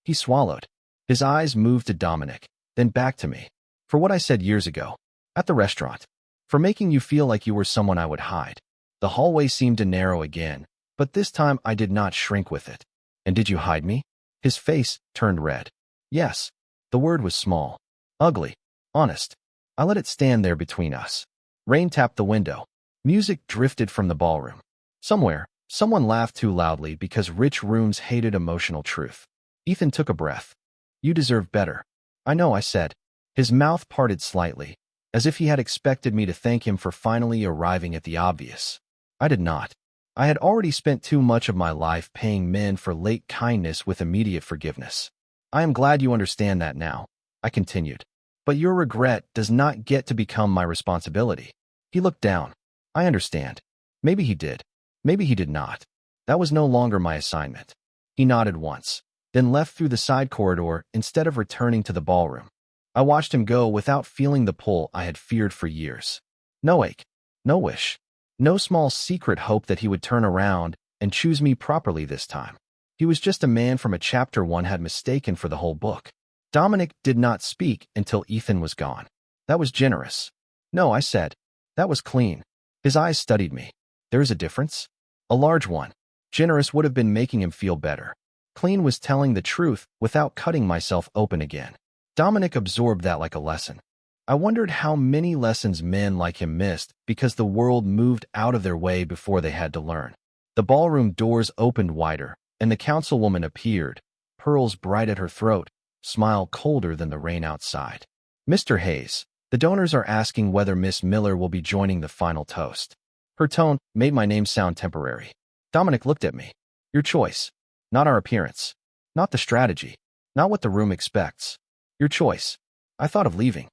He swallowed. His eyes moved to Dominic, then back to me. For what I said years ago. At the restaurant. For making you feel like you were someone I would hide. The hallway seemed to narrow again, but this time I did not shrink with it. And did you hide me? His face turned red. Yes. The word was small. Ugly. Honest. I let it stand there between us. Rain tapped the window. Music drifted from the ballroom. Somewhere, someone laughed too loudly because rich rooms hated emotional truth. Ethan took a breath. You deserve better. I know, I said. His mouth parted slightly, as if he had expected me to thank him for finally arriving at the obvious. I did not. I had already spent too much of my life paying men for late kindness with immediate forgiveness. I am glad you understand that now, I continued. But your regret does not get to become my responsibility. He looked down. I understand. Maybe he did. Maybe he did not. That was no longer my assignment. He nodded once, then left through the side corridor instead of returning to the ballroom. I watched him go without feeling the pull I had feared for years. No ache, no wish, no small secret hope that he would turn around and choose me properly this time. He was just a man from a chapter one had mistaken for the whole book. Dominic did not speak until Ethan was gone. That was generous. No, I said. That was clean. His eyes studied me. There is a difference? A large one. Generous would have been making him feel better. Clean was telling the truth without cutting myself open again. Dominic absorbed that like a lesson. I wondered how many lessons men like him missed because the world moved out of their way before they had to learn. The ballroom doors opened wider, and the councilwoman appeared, pearls bright at her throat, smile colder than the rain outside. Mr. Hayes, the donors are asking whether Miss Miller will be joining the final toast. Her tone made my name sound temporary. Dominic looked at me. Your choice. Not our appearance. Not the strategy. Not what the room expects. Your choice. I thought of leaving.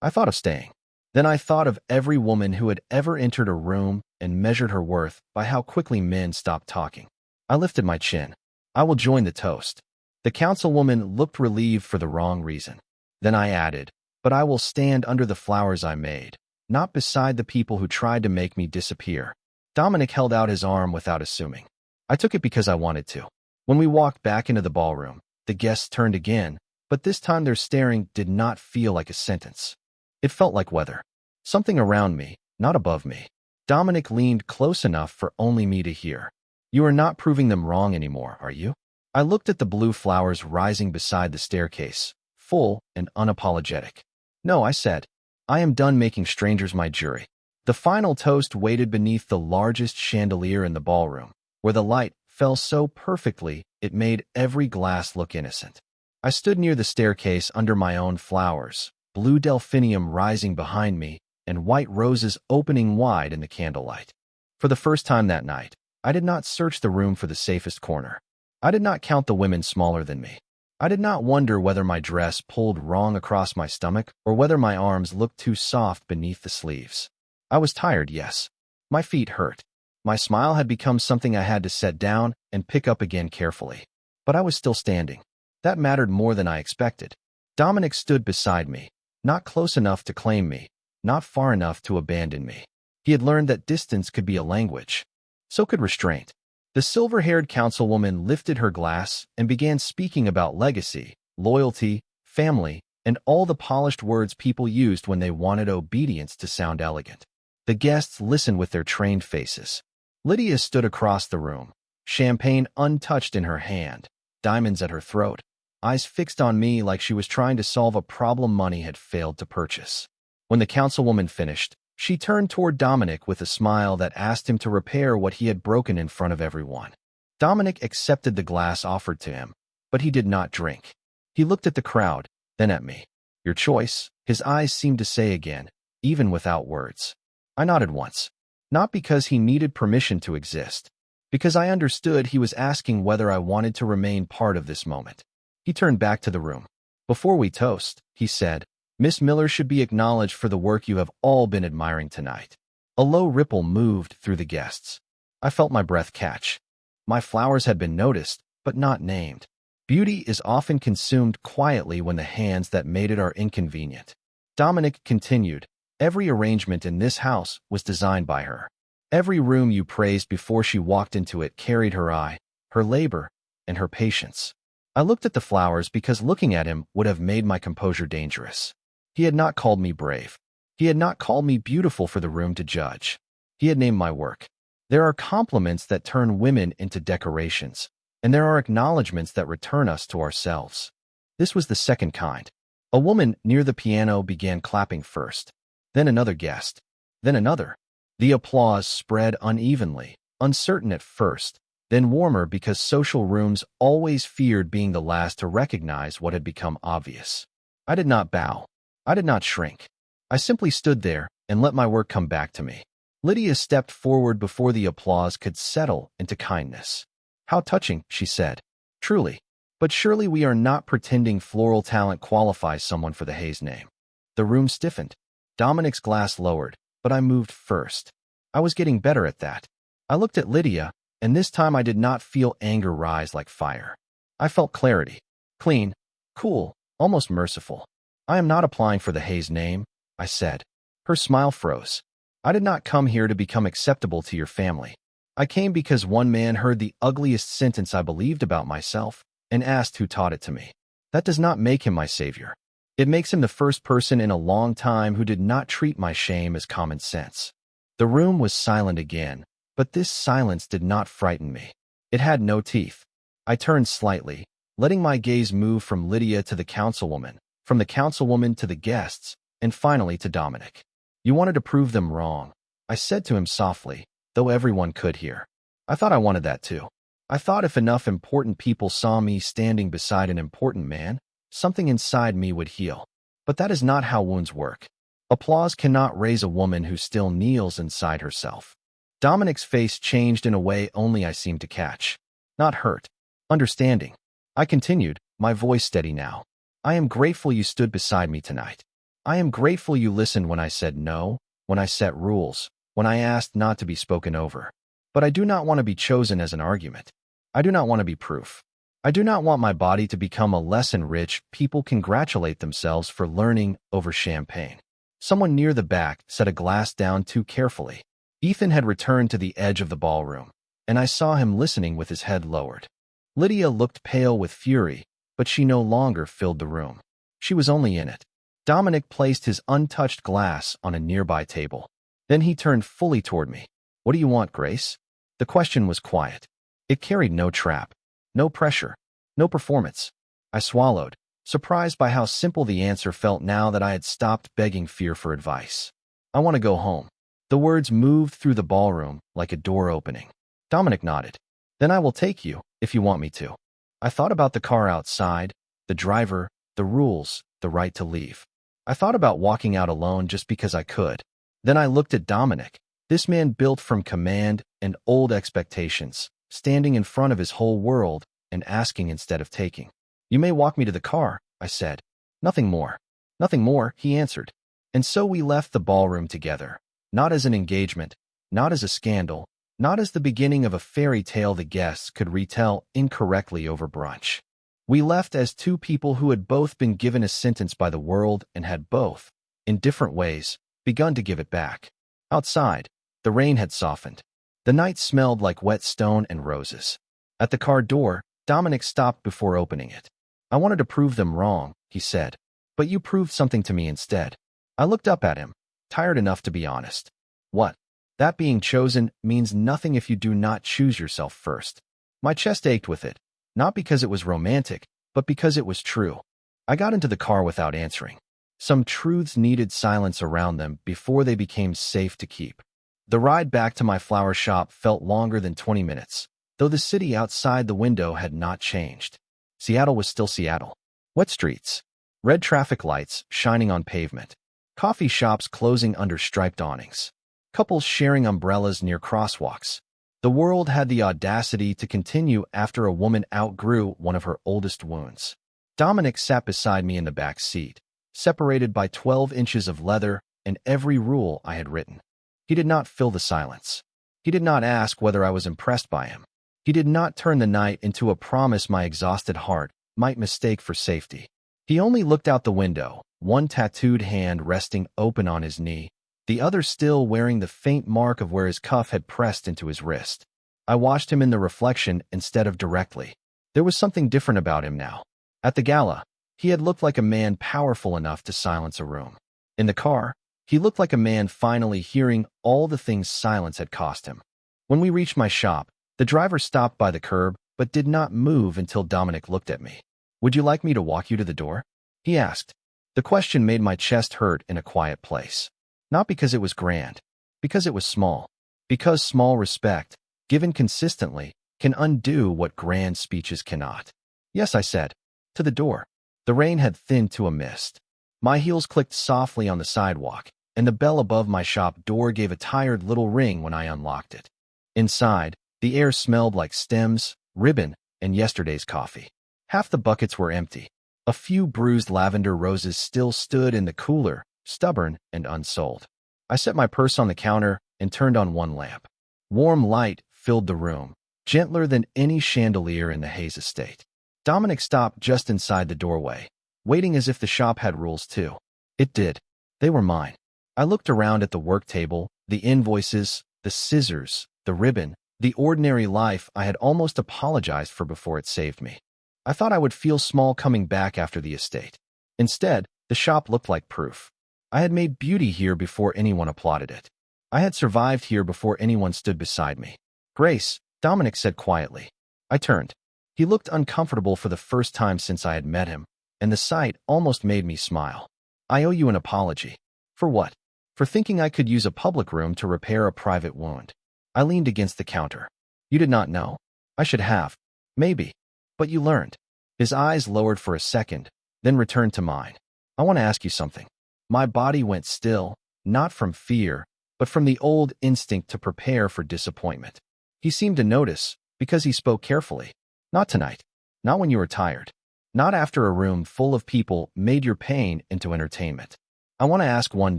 I thought of staying. Then I thought of every woman who had ever entered a room and measured her worth by how quickly men stopped talking. I lifted my chin. I will join the toast. The councilwoman looked relieved for the wrong reason. Then I added, but I will stand under the flowers I made, not beside the people who tried to make me disappear. Dominic held out his arm without assuming. I took it because I wanted to. When we walked back into the ballroom, the guests turned again, but this time their staring did not feel like a sentence. It felt like weather. Something around me, not above me. Dominic leaned close enough for only me to hear. You are not proving them wrong anymore, are you? I looked at the blue flowers rising beside the staircase, full and unapologetic. No, I said. I am done making strangers my jury. The final toast waited beneath the largest chandelier in the ballroom, where the light fell so perfectly it made every glass look innocent. I stood near the staircase under my own flowers, blue delphinium rising behind me, and white roses opening wide in the candlelight. For the first time that night, I did not search the room for the safest corner. I did not count the women smaller than me. I did not wonder whether my dress pulled wrong across my stomach or whether my arms looked too soft beneath the sleeves. I was tired, yes. My feet hurt. My smile had become something I had to set down and pick up again carefully. But I was still standing. That mattered more than I expected. Dominic stood beside me, not close enough to claim me, not far enough to abandon me. He had learned that distance could be a language. So could restraint. The silver-haired councilwoman lifted her glass and began speaking about legacy, loyalty, family, and all the polished words people used when they wanted obedience to sound elegant. The guests listened with their trained faces. Lydia stood across the room, champagne untouched in her hand, diamonds at her throat, eyes fixed on me like she was trying to solve a problem money had failed to purchase. When the councilwoman finished, she turned toward Dominic with a smile that asked him to repair what he had broken in front of everyone. Dominic accepted the glass offered to him, but he did not drink. He looked at the crowd, then at me. Your choice, his eyes seemed to say again, even without words. I nodded once. Not because he needed permission to exist, because I understood he was asking whether I wanted to remain part of this moment. He turned back to the room. Before we toast, he said, Miss Miller should be acknowledged for the work you have all been admiring tonight. A low ripple moved through the guests. I felt my breath catch. My flowers had been noticed, but not named. Beauty is often consumed quietly when the hands that made it are inconvenient. Dominic continued, every arrangement in this house was designed by her. Every room you praised before she walked into it carried her eye, her labor, and her patience. I looked at the flowers because looking at him would have made my composure dangerous. He had not called me brave. He had not called me beautiful for the room to judge. He had named my work. There are compliments that turn women into decorations, and there are acknowledgments that return us to ourselves. This was the second kind. A woman near the piano began clapping first, then another guest, then another. The applause spread unevenly, uncertain at first, then warmer because social rooms always feared being the last to recognize what had become obvious. I did not bow. I did not shrink. I simply stood there and let my work come back to me. Lydia stepped forward before the applause could settle into kindness. How touching, she said. Truly. But surely we are not pretending floral talent qualifies someone for the Hayes name. The room stiffened. Dominic's glass lowered, but I moved first. I was getting better at that. I looked at Lydia, and this time I did not feel anger rise like fire. I felt clarity. Clean, cool, almost merciful. I am not applying for the Hayes name, I said. Her smile froze. I did not come here to become acceptable to your family. I came because one man heard the ugliest sentence I believed about myself and asked who taught it to me. That does not make him my savior. It makes him the first person in a long time who did not treat my shame as common sense. The room was silent again, but this silence did not frighten me. It had no teeth. I turned slightly, letting my gaze move from Lydia to the councilwoman, from the councilwoman to the guests, and finally to Dominic. You wanted to prove them wrong, I said to him softly, though everyone could hear. I thought I wanted that too. I thought if enough important people saw me standing beside an important man, something inside me would heal. But that is not how wounds work. Applause cannot raise a woman who still kneels inside herself. Dominic's face changed in a way only I seemed to catch. Not hurt. Understanding. I continued, my voice steady now. I am grateful you stood beside me tonight. I am grateful you listened when I said no, when I set rules, when I asked not to be spoken over. But I do not want to be chosen as an argument. I do not want to be proof. I do not want my body to become a lesson rich people congratulate themselves for learning over champagne. Someone near the back set a glass down too carefully. Ethan had returned to the edge of the ballroom, and I saw him listening with his head lowered. Lydia looked pale with fury, but she no longer filled the room. She was only in it. Dominic placed his untouched glass on a nearby table. Then he turned fully toward me. What do you want, Grace? The question was quiet. It carried no trap, no pressure, no performance. I swallowed, surprised by how simple the answer felt now that I had stopped begging fear for advice. I want to go home. The words moved through the ballroom like a door opening. Dominic nodded. Then I will take you, if you want me to. I thought about the car outside, the driver, the rules, the right to leave. I thought about walking out alone just because I could. Then I looked at Dominic, this man built from command and old expectations, standing in front of his whole world and asking instead of taking. You may walk me to the car, I said. Nothing more. Nothing more, he answered. And so we left the ballroom together. Not as an engagement, not as a scandal, not as the beginning of a fairy tale the guests could retell incorrectly over brunch. We left as two people who had both been given a sentence by the world and had both, in different ways, begun to give it back. Outside, the rain had softened. The night smelled like wet stone and roses. At the car door, Dominic stopped before opening it. "I wanted to prove them wrong," he said. "But you proved something to me instead." I looked up at him, tired enough to be honest. "What?" "That being chosen means nothing if you do not choose yourself first." My chest ached with it, not because it was romantic, but because it was true. I got into the car without answering. Some truths needed silence around them before they became safe to keep. The ride back to my flower shop felt longer than 20 minutes, though the city outside the window had not changed. Seattle was still Seattle. Wet streets, red traffic lights shining on pavement, coffee shops closing under striped awnings, couples sharing umbrellas near crosswalks. The world had the audacity to continue after a woman outgrew one of her oldest wounds. Dominic sat beside me in the back seat, separated by 12 inches of leather and every rule I had written. He did not fill the silence. He did not ask whether I was impressed by him. He did not turn the night into a promise my exhausted heart might mistake for safety. He only looked out the window, one tattooed hand resting open on his knee, the other still wearing the faint mark of where his cuff had pressed into his wrist. I watched him in the reflection instead of directly. There was something different about him now. At the gala, he had looked like a man powerful enough to silence a room. In the car, he looked like a man finally hearing all the things silence had cost him. When we reached my shop, the driver stopped by the curb but did not move until Dominic looked at me. "Would you like me to walk you to the door?" he asked. The question made my chest hurt in a quiet place. Not because it was grand, because it was small. Because small respect, given consistently, can undo what grand speeches cannot. "Yes," I said. To the door. The rain had thinned to a mist. My heels clicked softly on the sidewalk, and the bell above my shop door gave a tired little ring when I unlocked it. Inside, the air smelled like stems, ribbon, and yesterday's coffee. Half the buckets were empty. A few bruised lavender roses still stood in the cooler, stubborn and unsold. I set my purse on the counter and turned on one lamp. Warm light filled the room, gentler than any chandelier in the Hayes estate. Dominic stopped just inside the doorway, waiting as if the shop had rules too. It did. They were mine. I looked around at the work table, the invoices, the scissors, the ribbon, the ordinary life I had almost apologized for before it saved me. I thought I would feel small coming back after the estate. Instead, the shop looked like proof. I had made beauty here before anyone applauded it. I had survived here before anyone stood beside me. "Grace," Dominic said quietly. I turned. He looked uncomfortable for the first time since I had met him, and the sight almost made me smile. "I owe you an apology." "For what?" "For thinking I could use a public room to repair a private wound." I leaned against the counter. "You did not know." "I should have. Maybe. But you learned." His eyes lowered for a second, then returned to mine. "I want to ask you something." My body went still, not from fear, but from the old instinct to prepare for disappointment. He seemed to notice, because he spoke carefully. "Not tonight. Not when you were tired. Not after a room full of people made your pain into entertainment. I want to ask one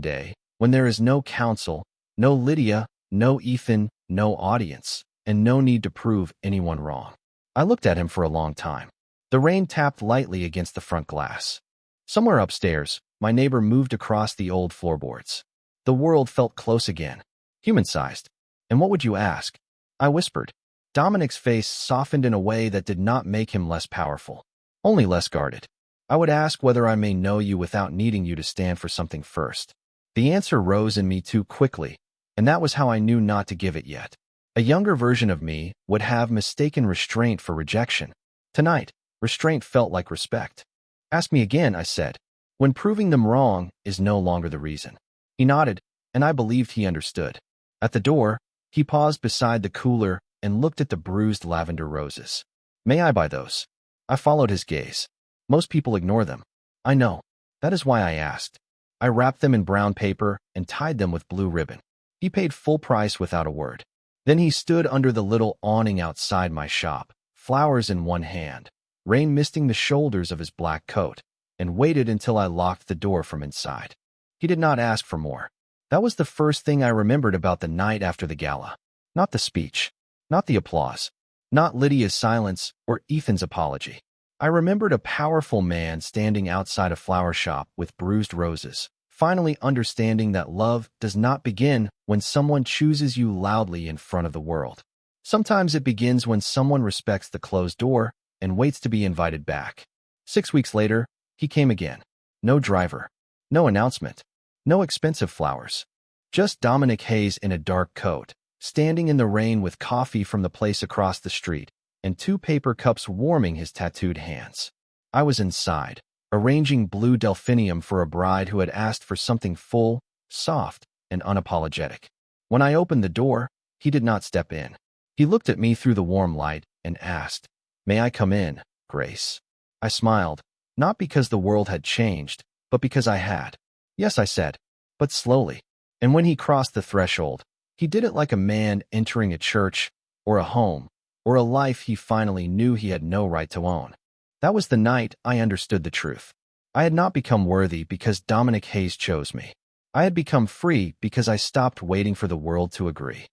day, when there is no counsel, no Lydia, no Ethan, no audience, and no need to prove anyone wrong." I looked at him for a long time. The rain tapped lightly against the front glass. Somewhere upstairs, my neighbor moved across the old floorboards. The world felt close again, human-sized. "And what would you ask?" I whispered. Dominic's face softened in a way that did not make him less powerful, only less guarded. "I would ask whether I may know you without needing you to stand for something first." The answer rose in me too quickly, and that was how I knew not to give it yet. A younger version of me would have mistaken restraint for rejection. Tonight, restraint felt like respect. "Ask me again," I said, "when proving them wrong is no longer the reason." He nodded, and I believed he understood. At the door, he paused beside the cooler and looked at the bruised lavender roses. "May I buy those?" I followed his gaze. "Most people ignore them." "I know. That is why I asked." I wrapped them in brown paper and tied them with blue ribbon. He paid full price without a word. Then he stood under the little awning outside my shop, flowers in one hand, rain misting the shoulders of his black coat, and waited until I locked the door from inside. He did not ask for more. That was the first thing I remembered about the night after the gala. Not the speech. Not the applause. Not Lydia's silence or Ethan's apology. I remembered a powerful man standing outside a flower shop with bruised roses, finally understanding that love does not begin when someone chooses you loudly in front of the world. Sometimes it begins when someone respects the closed door and waits to be invited back. 6 weeks later, he came again. No driver, no announcement, no expensive flowers. Just Dominic Hayes in a dark coat, standing in the rain with coffee from the place across the street and 2 paper cups warming his tattooed hands. I was inside, arranging blue delphinium for a bride who had asked for something full, soft, and unapologetic. When I opened the door, he did not step in. He looked at me through the warm light and asked, "May I come in, Grace?" I smiled, not because the world had changed, but because I had. "Yes," I said, but slowly. And when he crossed the threshold, he did it like a man entering a church, or a home, or a life he finally knew he had no right to own. That was the night I understood the truth. I had not become worthy because Dominic Hayes chose me. I had become free because I stopped waiting for the world to agree.